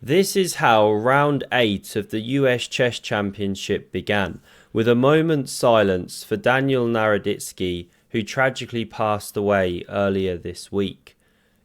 This is how round 8 of the US Chess Championship began, with a moment's silence for Daniel Naroditsky, who tragically passed away earlier this week.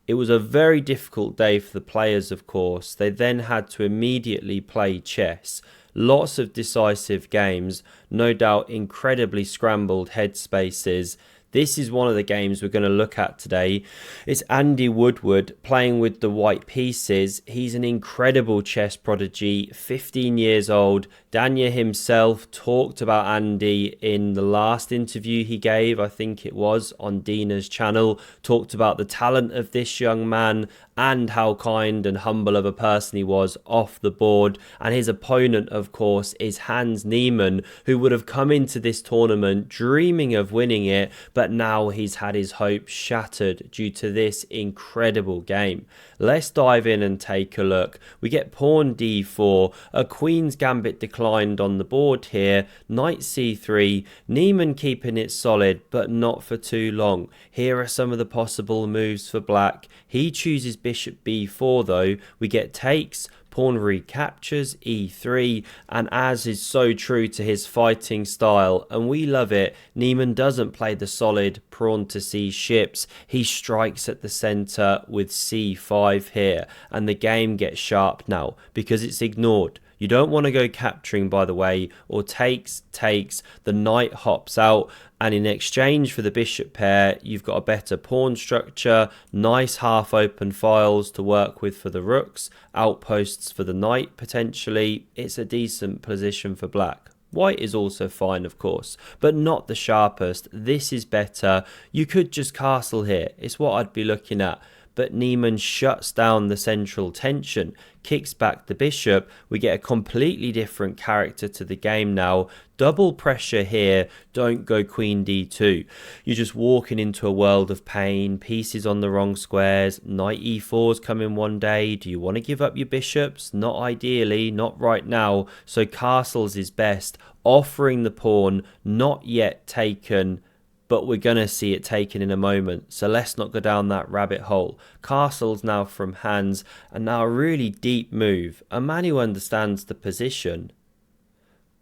It was a very difficult day for the players, of course. They then had to immediately play chess. Lots of decisive games, no doubt incredibly scrambled headspaces. This is one of the games we're going to look at today. It's Andy Woodward playing with the white pieces. He's an incredible chess prodigy, 15 years old. Danya himself talked about Andy in the last interview he gave, I think it was, on Dina's channel. Talked about the talent of this young man and how kind and humble of a person he was off the board. And his opponent, of course, is Hans Niemann, who would have come into this tournament dreaming of winning it, but now he's had his hopes shattered due to this incredible game. Let's dive in and take a look. We get pawn d4, a queen's gambit declined on the board here, knight c3, Niemann keeping it solid but not for too long. Here are some of the possible moves for black. He chooses bishop b4 though. We get takes, pawn recaptures, e3, and as is so true to his fighting style, and we love it, Niemann doesn't play the solid pawn to c ships. He strikes at the centre with c5 here, and the game gets sharp now because it's ignored. You don't want to go capturing, by the way, or takes, the knight hops out, and in exchange for the bishop pair, you've got a better pawn structure, nice half open files to work with for the rooks, outposts for the knight potentially. It's a decent position for black. White is also fine, of course, but not the sharpest. This is better. You could just castle here. It's what I'd be looking at. But Niemann shuts down the central tension, kicks back the bishop. We get a completely different character to the game now. Double pressure here. Don't go queen d2. You're just walking into a world of pain. Pieces on the wrong squares. Knight e4's coming one day. Do you want to give up your bishops? Not ideally, not right now. So castles is best. Offering the pawn, not yet taken, but we're going to see it taken in a moment, so let's not go down that rabbit hole. Castles now from Hans, and now a really deep move. A man who understands the position.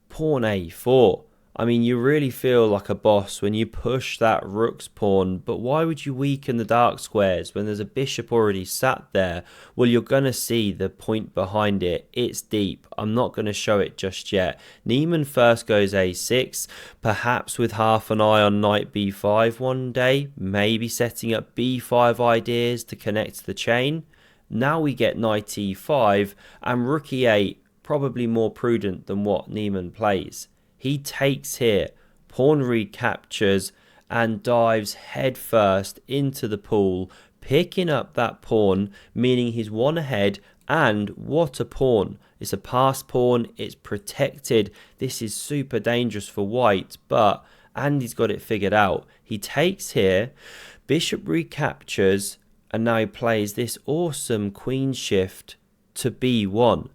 Pawn a4. I mean, you really feel like a boss when you push that rook's pawn, but why would you weaken the dark squares when there's a bishop already sat there? Well, you're going to see the point behind it. It's deep. I'm not going to show it just yet. Niemann first goes a6, perhaps with half an eye on knight b5 one day, maybe setting up b5 ideas to connect the chain. Now we get knight e5 and rook e8, probably more prudent than what Niemann plays. He takes here, pawn recaptures, and dives headfirst into the pool, picking up that pawn, meaning he's one ahead, and what a pawn. It's a passed pawn, it's protected. This is super dangerous for white, but Andy's got it figured out. He takes here, bishop recaptures, and now he plays this awesome queen shift to b1.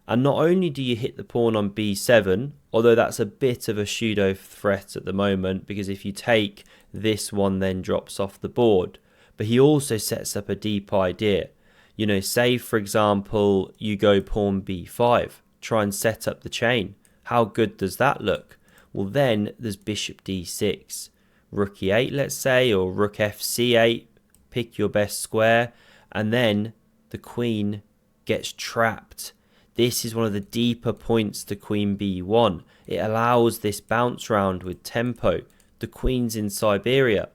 And not only do you hit the pawn on b7, although that's a bit of a pseudo threat at the moment, because if you take, this one then drops off the board. But he also sets up a deep idea. You know, say for example, you go pawn b5, try and set up the chain. How good does that look? Well, then there's bishop d6, rook e8 let's say, or rook fc8, pick your best square, and then the queen gets trapped. This is one of the deeper points to queen b1. It allows this bounce round with tempo. The queen's in Siberia.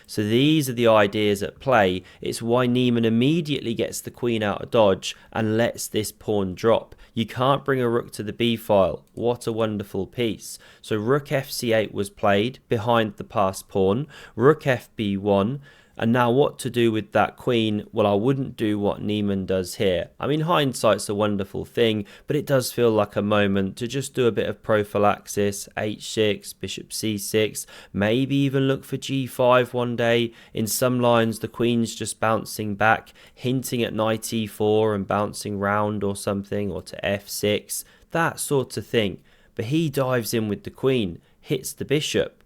So these are the ideas at play. It's why Niemann immediately gets the queen out of dodge and lets this pawn drop. You can't bring a rook to the b file. What a wonderful piece. So rook fc8 was played behind the passed pawn. Rook fb1. And now what to do with that queen? Well, I wouldn't do what Niemann does here. I mean, hindsight's a wonderful thing, but it does feel like a moment to just do a bit of prophylaxis, h6, bishop c6, maybe even look for g5 one day. In some lines, the queen's just bouncing back, hinting at knight e4 and bouncing round or something, or to f6, that sort of thing. But he dives in with the queen, hits the bishop.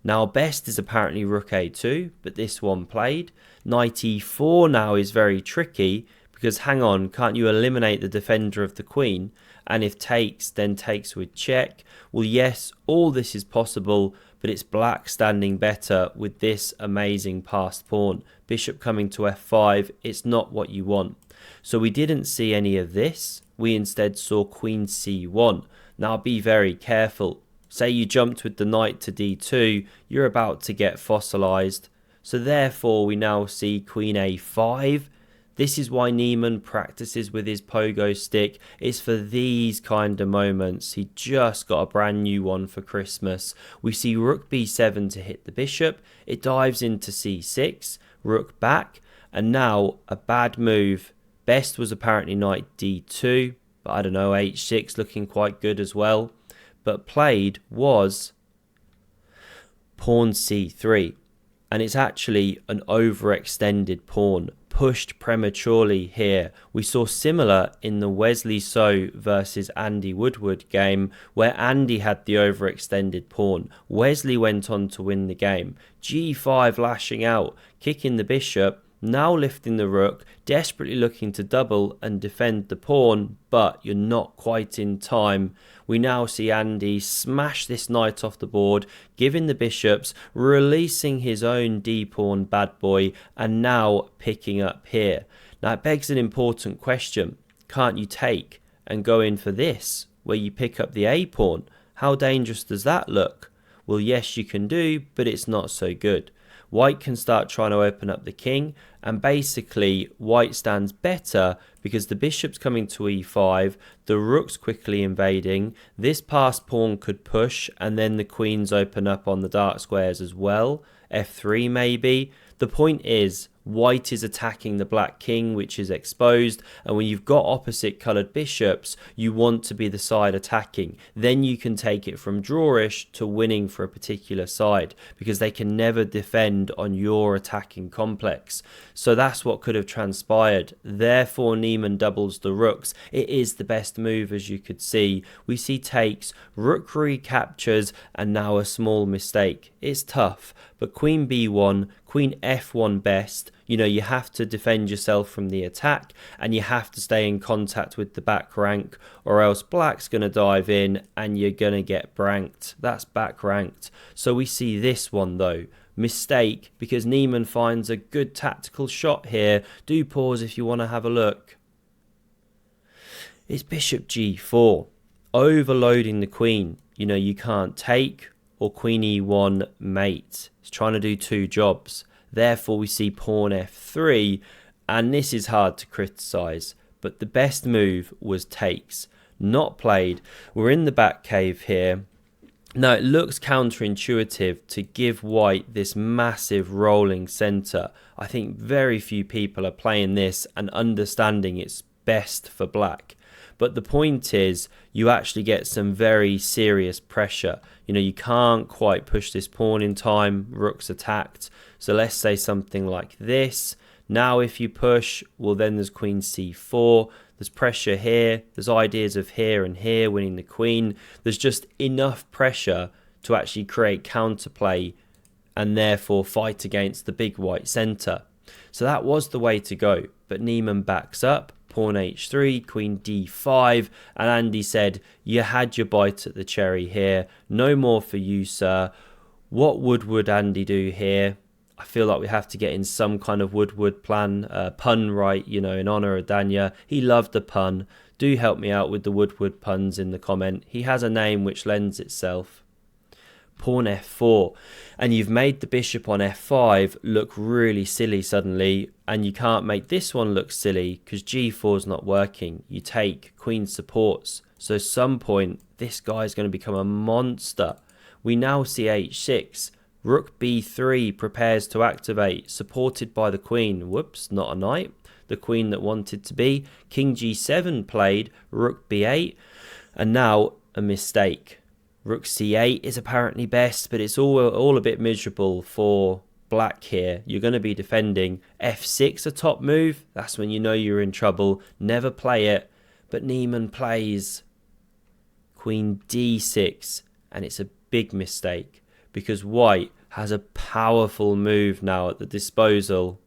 Now best is apparently rook a2, but this one played. Knight e4 now is very tricky because hang on, can't you eliminate the defender of the queen? And if takes, then takes with check. Well, yes, all this is possible, but it's black standing better with this amazing passed pawn. Bishop coming to f5, it's not what you want. So we didn't see any of this. We instead saw queen c1. Now be very careful. Say you jumped with the knight to d2, you're about to get fossilized. So therefore we now see queen a5. This is why Niemann practices with his pogo stick. It's for these kind of moments. He just got a brand new one for Christmas. We see rook b7 to hit the bishop. It dives into c6, rook back, and now a bad move. Best was apparently knight d2, but I don't know, h6 looking quite good as well. But played was pawn c3, and it's actually an overextended pawn, pushed prematurely here. We saw similar in the Wesley So versus Andy Woodward game, where Andy had the overextended pawn. Wesley went on to win the game. g5 lashing out, kicking the bishop, now lifting the rook, desperately looking to double and defend the pawn, but you're not quite in time. We now see Andy smash this knight off the board, giving the bishops, releasing his own d-pawn bad boy, and now picking up here. Now it begs an important question. Can't you take and go in for this, where you pick up the a-pawn? How dangerous does that look? Well, yes, you can do, but it's not so good. White can start trying to open up the king, and basically white stands better because the bishop's coming to e5, the rook's quickly invading, this passed pawn could push, and then the queens open up on the dark squares as well, f3 maybe. The point is, white is attacking the black king, which is exposed, and when you've got opposite coloured bishops, you want to be the side attacking. Then you can take it from drawish to winning for a particular side, because they can never defend on your attacking complex. So that's what could have transpired. Therefore, Niemann doubles the rooks. It is the best move, as you could see. We see takes, rook recaptures, and now a small mistake. It's tough, but queen b1, queen f1 best. You know, you have to defend yourself from the attack, and you have to stay in contact with the back rank, or else black's going to dive in and you're going to get branked. That's back ranked. So we see this one though. Mistake, because Niemann finds a good tactical shot here. Do pause if you want to have a look. It's bishop g4, overloading the queen. You know, you can't take, or queen e1 mate. It's trying to do two jobs. Therefore, we see pawn f3, and this is hard to criticise, but the best move was takes. Not played. We're in the back cave here. Now, it looks counterintuitive to give white this massive rolling centre. I think very few people are playing this and understanding it's best for black. But the point is, you actually get some very serious pressure. You know, you can't quite push this pawn in time. Rook's attacked. So let's say something like this. Now if you push, well then there's queen c4. There's pressure here. There's ideas of here and here winning the queen. There's just enough pressure to actually create counterplay and therefore fight against the big white centre. So that was the way to go. But Niemann backs up. Pawn h3, queen d5, and Andy said, you had your bite at the cherry here, no more for you, sir. What would Andy do here? I feel like we have to get in some kind of Woodward plan, pun right, you know, in honour of Danya. He loved the pun. Do help me out with the Woodward puns in the comment. He has a name which lends itself. Pawn f4, and you've made the bishop on f5 look really silly suddenly, and you can't make this one look silly because g4 is not working. You take, queen supports, so at some point this guy is going to become a monster. We now see h6, rook b3 prepares to activate, supported by the queen. Whoops, not a knight, the queen that wanted to be. King g7 played, rook b8, and now a mistake. Rook c8 is apparently best, but it's all a bit miserable for black here. You're going to be defending. f6 a top move. That's when you know you're in trouble. Never play it. But Niemann plays queen d6, and it's a big mistake because white has a powerful move now at the disposal.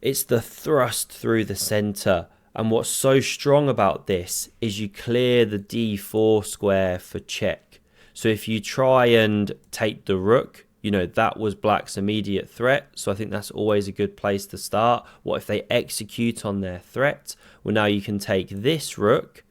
It's the thrust through the centre. And what's so strong about this is you clear the d4 square for check. So if you try and take the rook, you know, that was black's immediate threat. So I think that's always a good place to start. What if they execute on their threat? Well, now you can take this rook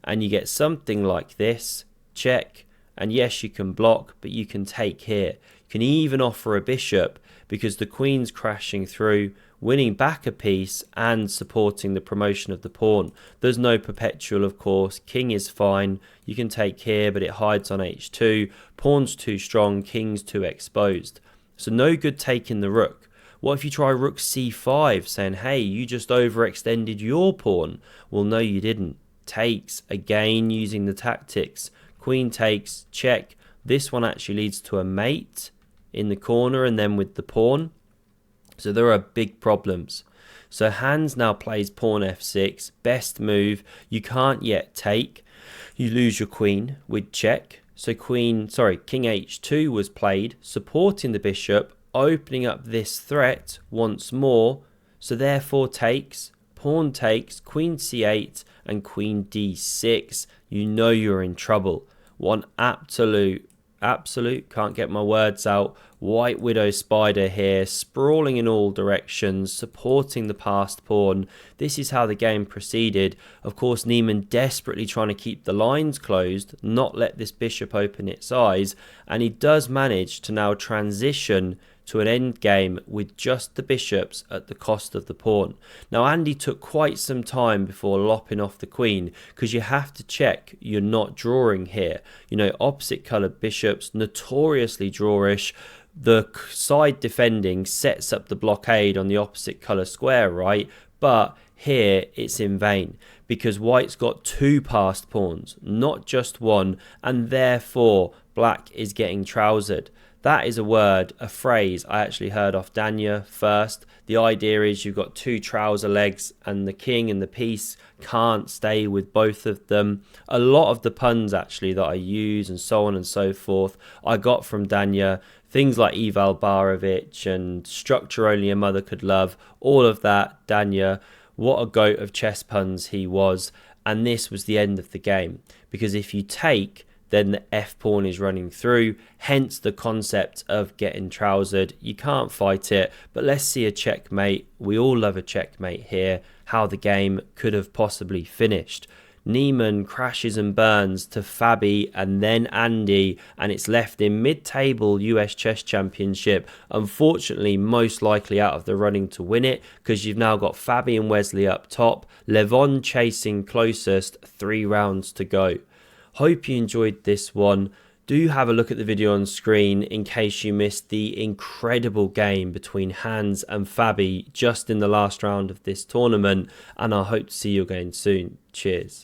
and you get something like this, check. And yes, you can block, but you can take here. You can even offer a bishop because the queen's crashing through, winning back a piece and supporting the promotion of the pawn. There's no perpetual, of course. King is fine. You can take here, but it hides on h2. Pawn's too strong, king's too exposed. So no good taking the rook. What if you try rook c5, saying, hey, you just overextended your pawn? Well, no, you didn't. Takes, again, using the tactics. Queen takes, check. This one actually leads to a mate in the corner and then with the pawn. So there are big problems. So Hans now plays pawn f6, best move. You can't yet take. You lose your queen with check. So king h2 was played, supporting the bishop, opening up this threat once more. So therefore takes, pawn takes, queen c8 and queen d6. You know you're in trouble. One absolute, can't get my words out, white widow spider here, sprawling in all directions, supporting the passed pawn. This is how the game proceeded. Of course, Niemann desperately trying to keep the lines closed, not let this bishop open its eyes, and he does manage to now transition to an end game with just the bishops at the cost of the pawn. Now Andy took quite some time before lopping off the queen because you have to check you're not drawing here. You know, opposite coloured bishops, notoriously drawish. The side defending sets up the blockade on the opposite colour square, right? But here it's in vain because white's got two passed pawns, not just one, and therefore black is getting trousered. That is a word, a phrase I actually heard off Danya first. The idea is you've got two trouser legs and the king and the piece can't stay with both of them. A lot of the puns actually that I use and so on and so forth I got from Danya. Things like Eval Barovich and structure only a mother could love. All of that, Danya, what a goat of chess puns he was. And this was the end of the game. Because if you take, then the f pawn is running through, hence the concept of getting trousered. You can't fight it, but let's see a checkmate. We all love a checkmate here, how the game could have possibly finished. Niemann crashes and burns to Fabi and then Andy, and it's left in mid-table US Chess Championship, unfortunately most likely out of the running to win it, because you've now got Fabi and Wesley up top, Levon chasing closest, 3 rounds to go. Hope you enjoyed this one. Do have a look at the video on screen in case you missed the incredible game between Hans and Fabi just in the last round of this tournament, and I hope to see you again soon. Cheers.